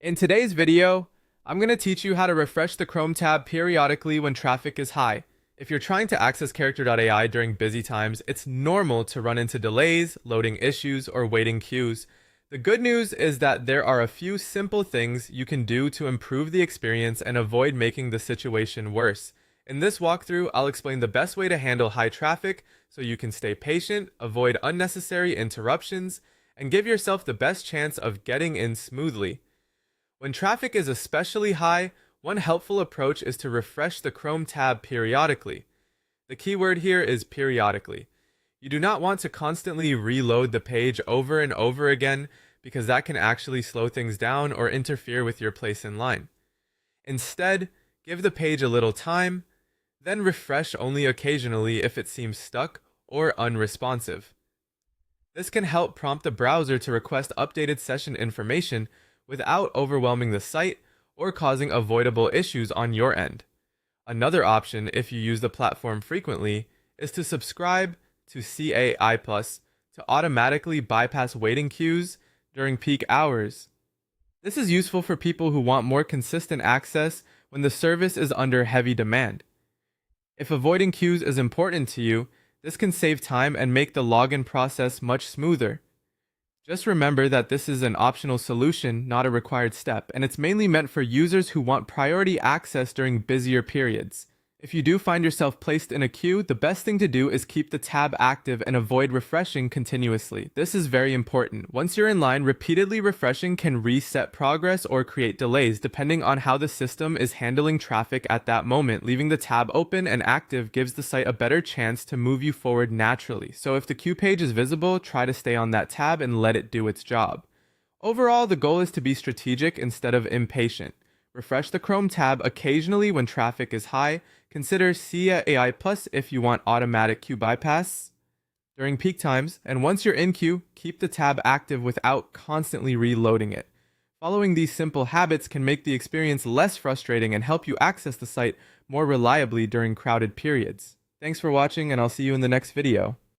In today's video, I'm going to teach you how to refresh the Chrome tab periodically when traffic is high. If you're trying to access Character.ai during busy times, it's normal to run into delays, loading issues, or waiting queues. The good news is that there are a few simple things you can do to improve the experience and avoid making the situation worse. In this walkthrough, I'll explain the best way to handle high traffic so you can stay patient, avoid unnecessary interruptions, and give yourself the best chance of getting in smoothly. When traffic is especially high, one helpful approach is to refresh the Chrome tab periodically. The keyword here is periodically. You do not want to constantly reload the page over and over again because that can actually slow things down or interfere with your place in line. Instead, give the page a little time, then refresh only occasionally if it seems stuck or unresponsive. This can help prompt the browser to request updated session information without overwhelming the site or causing avoidable issues on your end. Another option, if you use the platform frequently, is to subscribe to CAI Plus to automatically bypass waiting queues during peak hours. This is useful for people who want more consistent access when the service is under heavy demand. If avoiding queues is important to you, this can save time and make the login process much smoother. Just remember that this is an optional solution, not a required step, and it's mainly meant for users who want priority access during busier periods. If you do find yourself placed in a queue, the best thing to do is keep the tab active and avoid refreshing continuously. This is very important. Once you're in line, repeatedly refreshing can reset progress or create delays, depending on how the system is handling traffic at that moment. Leaving the tab open and active gives the site a better chance to move you forward naturally. So if the queue page is visible, try to stay on that tab and let it do its job. Overall, the goal is to be strategic instead of impatient. Refresh the Chrome tab occasionally when traffic is high. Consider SIA AI Plus if you want automatic queue bypass during peak times, and once you're in queue, keep the tab active without constantly reloading it. Following these simple habits can make the experience less frustrating and help you access the site more reliably during crowded periods. Thanks for watching, and I'll see you in the next video.